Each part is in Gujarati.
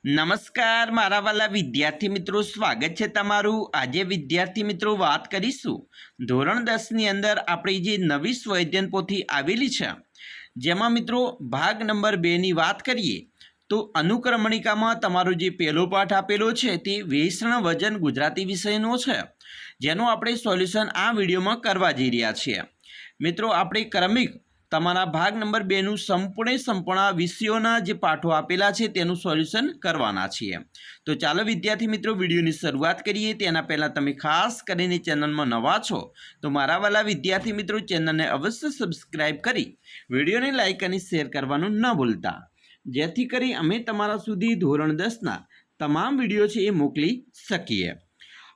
નમસ્કાર મારા વાલા વિદ્યાર્થી મિત્રો, સ્વાગત છે તમારું। આજે વિદ્યાર્થી મિત્રો વાત કરીશું ધોરણ 10ની અંદર આપણી જે નવી સ્વઅધ્યયન પોથી આવેલી છે જેમાં મિત્રો ભાગ નંબર 2ની વાત કરીએ તો અનુક્રમણિકામાં તમારો જે પહેલો પાઠ આપેલો છે તે વેષણ વજન ગુજરાતી વિષયનો છે, જેનું આપણે સોલ્યુશન આ વિડીયોમાં કરવા જઈ રહ્યા છીએ। મિત્રો આપણે ક્રમિક તમારા ભાગ નંબર 2નું સંપૂર્ણ વિષયોના જે પાઠો આપેલા છે તેનું સોલ્યુશન કરવાના છીએ। તો ચાલો વિદ્યાર્થી મિત્રો વિડીયોની શરૂઆત કરીએ। તેના પહેલાં તમે ખાસ કરીને ચેનલમાં નવા છો તો મારા વાલા વિદ્યાર્થી મિત્રો ચેનલને અવશ્ય સબસ્ક્રાઈબ કરી વિડીયોને લાઇક અને શેર કરવાનું ન ભૂલતા, જેથી કરી અમે તમારા સુધી ધોરણ 10ના તમામ વિડીયો છે એ મોકલી શકીએ।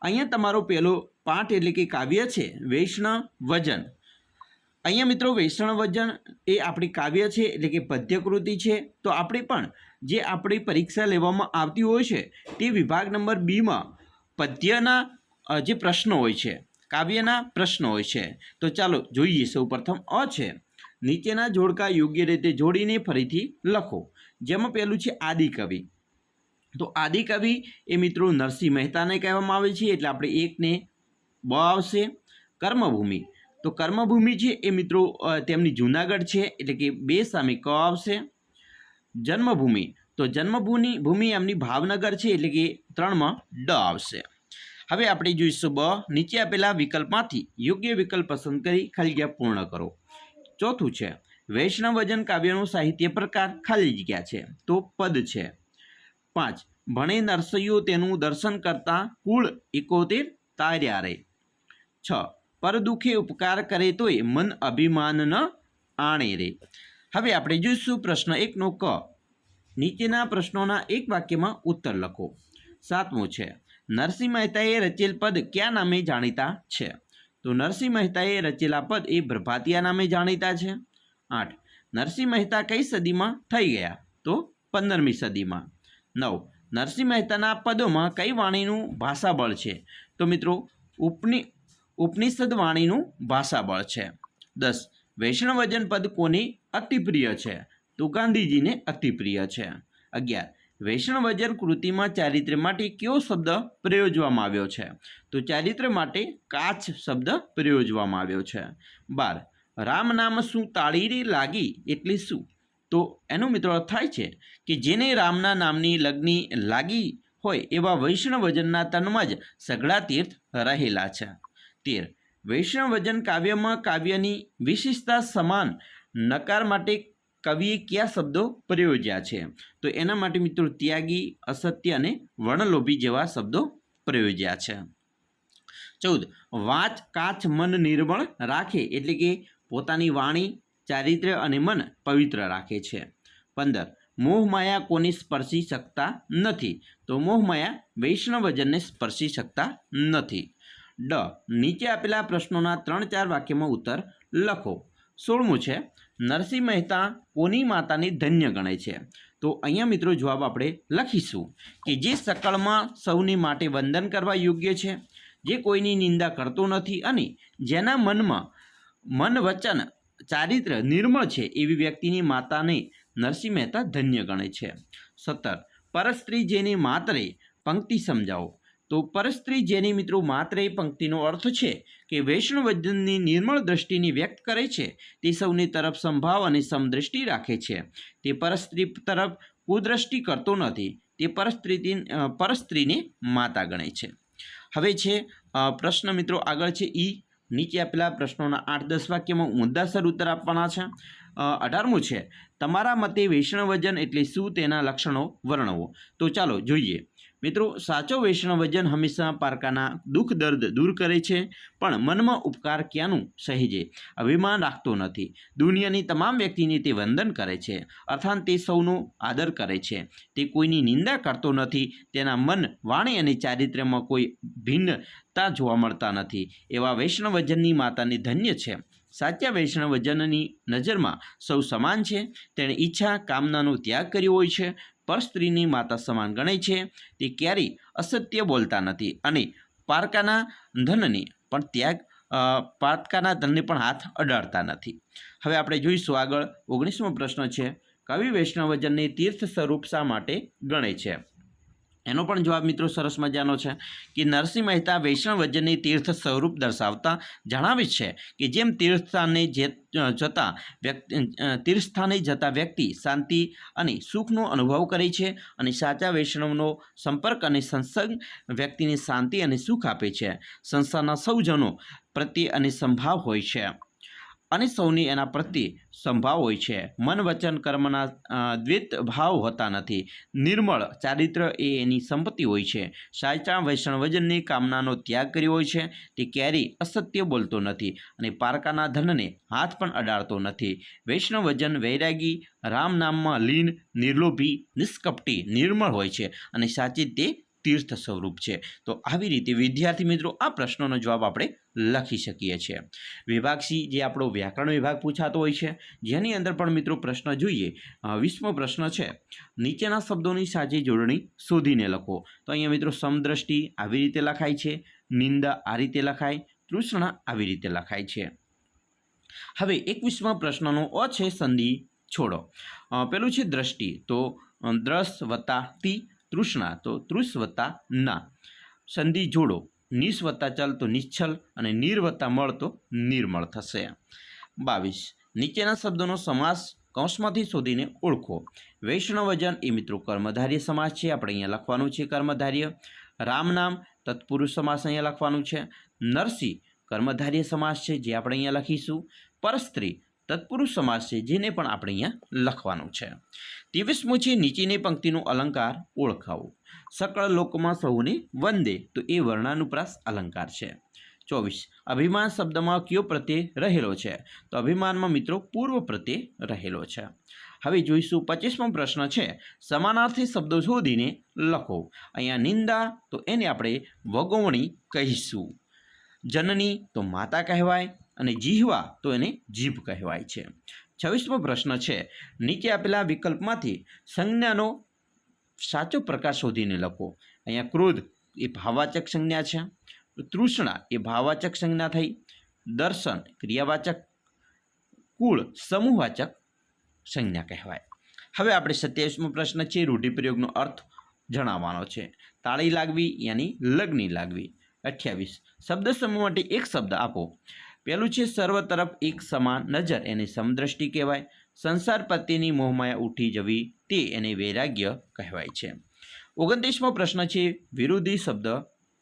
અહીંયા તમારો પહેલો પાઠ એટલે કે કાવ્ય છે વેષણ વજન। અહીંયા મિત્રો વેષણ વજન એ આપણી કાવ્ય છે એટલે કે પદ્યકૃતિ છે। તો આપણે પણ જે આપણી પરીક્ષા લેવામાં આવતી હોય છે તે વિભાગ નંબર 2માં પદ્યના જે પ્રશ્નો હોય છે, કાવ્યના પ્રશ્નો હોય છે। તો ચાલો જોઈએ। સૌપ્રથમ અ છે, નીચેના જોડકા યોગ્ય રીતે જોડીને ફરીથી લખો। જેમાં પહેલું છે આદિકવિ। તો આદિકવિ એ મિત્રો નરસિંહ મહેતાને કહેવામાં આવે છે એટલે આપણે એકને બ આવશે। કર્મભૂમિ, તો કર્મભૂમિ છે એ મિત્રો તેમની જૂનાગઢ છે એટલે કે 2 સામે ક આવશે। જન્મભૂમિ, તો જન્મભૂમિ એમની ભાવનગર છે એટલે કે 3માં ડ આવશે। હવે આપણે જોઈશું બ, નીચે આપેલા વિકલ્પમાંથી યોગ્ય વિકલ્પ પસંદ કરી ખાલી જગ્યા પૂર્ણ કરો। ચોથું છે વૈષ્ણવ વજન કાવ્યનો સાહિત્ય પ્રકાર, ખાલી જગ્યા છે તો પદ છે। 5 ભણે નરસૈયો તેનું દર્શન કરતા કુળ 71 તાર્યા રે। 6 પર દુઃખે ઉપકાર કરે તોય મન અભિમાન ન આણે રે। હવે આપણે જોઈશું પ્રશ્ન 1નો ક, નીચેના પ્રશ્નોના એક વાક્યમાં ઉત્તર લખો। 7મું છે નરસિંહ મહેતાએ રચેલ પદ કયા નામે જાણીતા છે? તો નરસિંહ મહેતાએ રચેલા પદ એ પ્રભાતિયા નામે જાણીતા છે। 8 નરસિંહ મહેતા કઈ સદીમાં થઈ ગયા? તો 15મી સદીમાં। 9 નરસિંહ મહેતાના પદોમાં કઈ વાણીનું ભાષાબળ છે? તો મિત્રો ઉપનિષદ વાણીનું ભાષાબળ છે। 10 વૈષ્ણવ વજન પદ કોને અતિપ્રિય છે? તો ગાંધીજીને અતિપ્રિય છે। 11 વૈષ્ણવ વજન કૃતિમાં ચારિત્ર્ય માટે કયો શબ્દ પ્રયોજવામાં આવ્યો છે? તો ચારિત્ર્ય માટે કાચ શબ્દ પ્રયોજવામાં આવ્યો છે। 12 રામ નામ શું તાળી રે લાગી એટલે શું? તો એનો મિત્રો અર્થ થાય છે કે જેને રામના નામની લગ્ની લાગી હોય એવા વૈષ્ણવ વજનના તનમાં જ સઘળા તીર્થ રહેલા છે। 13 વૈષ્ણવ વજન કાવ્યમાં કાવ્યની વિશેષતા સમાન નકાર માટે કવિએ કયા શબ્દો પ્રયોજ્યા છે? તો એના માટે મિત્રો ત્યાગી, અસત્ય અને વર્ણલોભી જેવા શબ્દો પ્રયોજ્યા છે। 14 વાચ કાચ મન નિર્મળ રાખે એટલે કે પોતાની વાણી, ચારિત્ર્ય અને મન પવિત્ર રાખે છે। 15 મોહમાયા કોને સ્પર્શી શકતા નથી? તો મોહમાયા વૈષ્ણવ વજનને સ્પર્શી શકતા નથી। ડ નીચે આપેલા પ્રશ્નોના 3-4 વાક્યમાં ઉત્તર લખો। 16મું છે નરસિંહ મહેતા કોની માતાને ધન્ય ગણે છે? તો અહીંયા મિત્રો જવાબ આપણે લખીશું કે જે સકળમાં સૌની માટે વંદન કરવા યોગ્ય છે, જે કોઈની નિંદા કરતો નથી અને જેના મનમાં મન વચન ચારિત્ર્ય નિર્મળ છે એવી વ્યક્તિની માતાને નરસિંહ મહેતા ધન્ય ગણે છે। 17 પરસ્ત્રી જેની માતરે પંક્તિ સમજાવો। તો પરસ્ત્રી જેની મિત્રો માત્ર એ પંક્તિનો અર્થ છે કે વૈષ્ણવ વજનની નિર્મળ દ્રષ્ટિને વ્યક્ત કરે છે, તે સૌની તરફ સંભાવ અને સમદ્રષ્ટિ રાખે છે, તે પરસ્ત્રી તરફ કુદ્રષ્ટિ કરતો નથી, તે પરસ્ત્રીને માતા ગણે છે। હવે છે પ્રશ્ન મિત્રો આગળ છે ઈ, નીચે આપેલા પ્રશ્નોના 8-10 વાક્યમાં મુદ્દાસર ઉત્તર આપવાના છે। 18મું છે તમારા મતે વૈષ્ણવ વજન એટલે શું, તેના લક્ષણો વર્ણવો। તો ચાલો જોઈએ। મિત્રો સાચો વૈષ્ણવ વજન હંમેશા પારકાના દુઃખ દર્દ દૂર કરે છે, પણ મનમાં ઉપકાર ક્યાંનું સહેજે અભિમાન રાખતો નથી, દુનિયાની તમામ વ્યક્તિને તે વંદન કરે છે, અર્થાત તે સૌનો આદર કરે છે, તે કોઈની નિંદા કરતો નથી, તેના મન, વાણી અને ચારિત્ર્યમાં કોઈ ભિન્નતા જોવા મળતા નથી, એવા વૈષ્ણવ વજનની માતાને ધન્ય છે। સાચા વૈષ્ણવ વજનની નજરમાં સૌ સમાન છે, તેણે ઈચ્છા કામનાનો ત્યાગ કર્યો હોય છે, પર સ્ત્રીની માતા સમાન ગણે છે, તે ક્યારેય અસત્ય બોલતા નથી અને પારકાના ધનને પણ હાથ અડાડતા નથી। હવે આપણે જોઈશું આગળ 19મો પ્રશ્ન છે કવિ વૈષ્ણવ વજનને તીર્થ સ્વરૂપ શા માટે ગણે છે? એનો પણ જવાબ મિત્રો સરસ મજાનો છે કે નરસિંહ મહેતા વૈષ્ણવજનની તીર્થ સ્વરૂપ દર્શાવતા જણાવે છે કે જેમ તીર્થસ્થાને જતા વ્યક્તિ શાંતિ અને સુખનો અનુભવ કરે છે અને સાચા વૈષ્ણવનો સંપર્ક અને સત્સંગ વ્યક્તિને શાંતિ અને સુખ આપે છે. સંસારના સૌ જનો પ્રત્યે અને સંભાવ હોય છે અને સૌની એના પ્રત્યે સંભાવ હોય છે. મન વચન કર્મના દ્વૈત ભાવ હોતા નથી. નિર્મળ ચારિત્ર એ એની સંપત્તિ હોય છે. સાચા વૈષ્ણવજનની કામનાનો ત્યાગ કર્યો હોય છે. તે ક્યારેય અસત્ય બોલતો નથી અને પારકાના ધનને હાથ પણ અડાડતો નથી. વૈષ્ણવજન વૈરાગી, રામ નામમાં લીન, નિર્લોભી, નિષ્કપટી, નિર્મળ હોય છે અને સાચી તે તીર્થ સ્વરૂપ છે. તો આવી રીતે વિદ્યાર્થી મિત્રો આ પ્રશ્નોનો જવાબ આપણે લખી શકીએ છીએ. વિભાગ સી જે આપણો વ્યાકરણ વિભાગ પૂછાતો હોય છે, જેની અંદર પણ મિત્રો પ્રશ્ન જોઈએ. 20મો પ્રશ્ન છે, નીચેના શબ્દોની સાચી જોડણી શોધીને લખો. તો અહીંયા મિત્રો સમદ્રષ્ટિ આવી રીતે લખાય છે, નિંદા આ રીતે લખાય, તૃષ્ણા આવી રીતે લખાય છે. હવે 21મા પ્રશ્નનો અ છે સંધિ છોડો. પેલું છે દ્રષ્ટિ, તો દ્રસ વત્તા તી, તૃષ્ણા તો તૃષ વત્તા ના. સંધિ જોડો, નિશ વત્તા ચલ તો નિશ્ચલ અને નીર વત્તા મળ તો નિર્મળ થશે. 22 નીચેના શબ્દોનો સમાસ કૌંસમાંથી શોધીને ઓળખો. વૈષ્ણવજન એ મિત્રો કર્મધાર્ય સમાસ છે, આપણે અહીંયા લખવાનું છે કર્મધાર્ય. રામ નામ તત્પુરુષ સમાસ અહીંયા લખવાનું છે. નરસિંહ કર્મધાર્ય સમાસ છે, જે આપણે અહીંયા લખીશું. પરસ્ત્રી તત્પુરુષ સમાસ છે, જેને પણ આપણે અહીંયા લખવાનું છે. 23મું છે, નીચેની પંક્તિનો અલંકાર ઓળખાવો. સકળ લોકમાં સૌને વંદે, તો એ વર્ણાનુપ્રાસ અલંકાર છે. 24 અભિમાન શબ્દમાં કયો પ્રત્યય રહેલો છે? તો અભિમાનમાં મિત્રો પૂર્વ પ્રત્યય રહેલો છે. હવે જોઈશું 25મો પ્રશ્ન છે, સમાનાર્થી શબ્દો શોધીને લખો. અહીંયા નિંદા તો એને આપણે વગોવણી કહીશું. જનની તો માતા કહેવાય અને જીહવા તો એને જીભ કહેવાય છે. 26મો પ્રશ્ન છે, નીચે આપેલા વિકલ્પમાંથી સંજ્ઞાનો સાચો પ્રકાર શોધીને લખો. અહીંયા ક્રોધ એ ભાવવાચક સંજ્ઞા છે, તૃષ્ણા એ ભાવવાચક સંજ્ઞા થઈ, દર્શન ક્રિયાવાચક, કુળ સમૂહવાચક સંજ્ઞા કહેવાય. હવે આપણે 27મો પ્રશ્ન છે, રૂઢિપ્રયોગનો અર્થ જણાવવાનો છે. તાળી લાગવી યાની લગ્ની લાગવી. 28 શબ્દ સમૂહ માટે એક શબ્દ આપો. પહેલું છે સર્વ તરફ એક સમાન નજર, એને સમદ્રષ્ટિ કહેવાય. સંસાર પ્રત્યેની મોહમાયા ઉઠી જવી, તે એને વૈરાગ્ય કહેવાય છે. 29મો પ્રશ્ન છે, વિરોધી શબ્દ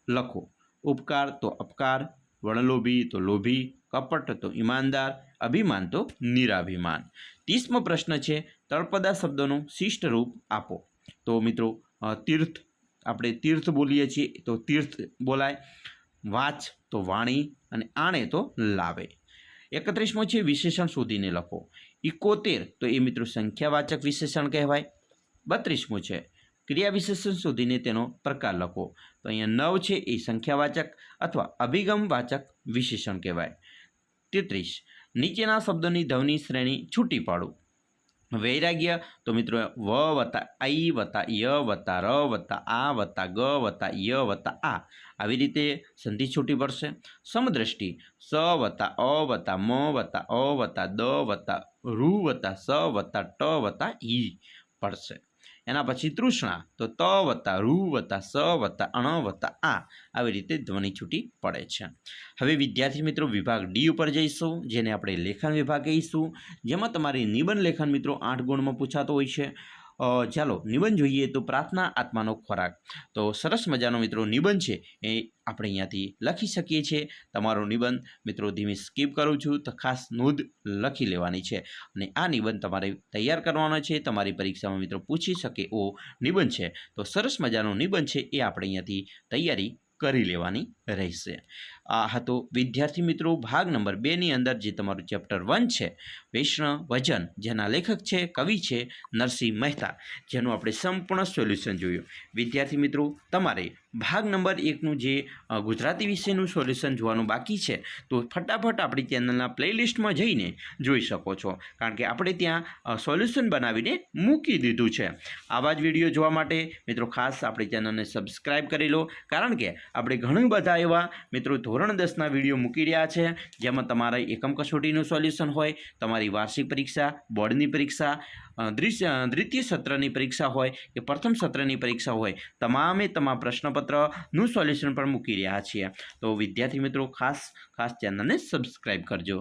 લખો. ઉપકાર તો અપકાર, વણલોભી તો લોભી, કપટ તો ઈમાનદાર, અભિમાન તો નિરાભિમાન. 30મો પ્રશ્ન છે, તળપદા શબ્દોનું શિષ્ટ રૂપ આપો. તો મિત્રો તીર્થ આપણે તીર્થ બોલીએ છીએ તો તીર્થ બોલાય, વાચ તો વાણી અને આણે તો લાવે. 31મો છે, વિશેષણ શોધીને લખો. 71 તો એ મિત્રો સંખ્યાવાચક વિશેષણ કહેવાય. 32મો છે, ક્રિયા વિશેષણ શોધીને તેનો પ્રકાર લખો. તો અહીંયા 9 છે એ સંખ્યાવાચક અથવા અભિગમવાચક વિશેષણ કહેવાય. 33 નીચેના શબ્દોની ધ્વનિ શ્રેણી છૂટી પાડો. વૈરાગ્ય તો મિત્રો વ વત્તા આઈ વત્તા ય વત્તા ર વત્તા આ વત્તા ગ વત્તા ય વત્તા આ આવી રીતે સંધિ છૂટી પડશે. સમદ્રષ્ટિ સ વત્તા અ વત્તા મ વત્તા અ વત્તા દ વત્તા રૂ વત્તા સ વત્તા ટ વત્તા ઈ પડશે. એના પછી તૃષ્ણા તો ત વત્તા રૂ વત્તા સ વત્તા અણ વત્તા આ આવી રીતે ધ્વનિ છૂટી પડે છે. હવે વિદ્યાર્થી મિત્રો વિભાગ ડી ઉપર જઈશું, જેને આપણે લેખન વિભાગ કહીશું, જેમાં તમારી નિબંધ લેખન મિત્રો 8 ગુણમાં પૂછાતો હોય છે. ચાલો નિબંધ જોઈએ. તો પ્રાર્થના આત્માનો ખોરાક, તો સરસ મજાનો મિત્રો નિબંધ છે એ આપણે અહીંયાથી લખી શકીએ છીએ. તમારો નિબંધ મિત્રો ધીમે સ્કીપ કરું છું તો ખાસ નોંધ લખી લેવાની છે અને આ નિબંધ તમારે તૈયાર કરવાનો છે. તમારી પરીક્ષામાં મિત્રો પૂછી શકે એવો નિબંધ છે. તો સરસ મજાનો નિબંધ છે એ આપણે અહીંયાથી તૈયારી કરી લેવાની રહેશે. આ હતો વિદ્યાર્થી મિત્રો ભાગ નંબર 2ની અંદર જે તમારું ચેપ્ટર 1 છે વૈષ્ણવજન, જેના લેખક છે કવિ છે નરસિંહ મહેતા, જેનું આપણે સંપૂર્ણ સોલ્યુશન જોયું. વિદ્યાર્થી મિત્રો તમારે ભાગ નંબર 1નું જે ગુજરાતી વિષયનું સોલ્યુશન જોવાનું બાકી છે તો ફટાફટ આપણી ચેનલના પ્લેલિસ્ટમાં જઈને જોઈ શકો છો, કારણ કે આપણે ત્યાં સોલ્યુશન બનાવીને મૂકી દીધું છે. આવા જ વિડીયો જોવા માટે મિત્રો ખાસ આપણી ચેનલને સબસ્ક્રાઈબ કરી લો, કારણ કે આપણે ઘણા બધા એવા મિત્રો ધોરણ 10ના વિડીયો મૂકી રહ્યા છે, જેમાં તમારે એકમ કસોટીનું સોલ્યુશન હોય, તમારી વાર્ષિક પરીક્ષા, બોર્ડની પરીક્ષા, દ્વિતીય સત્રની પરીક્ષા હોય કે પ્રથમ સત્રની પરીક્ષા હોય, તમામ પ્રશ્નપત્રનું સોલ્યુશન પણ મૂકી રહ્યા છીએ. તો વિદ્યાર્થી મિત્રો ખાસ ચેનલને સબસ્ક્રાઈબ કરજો.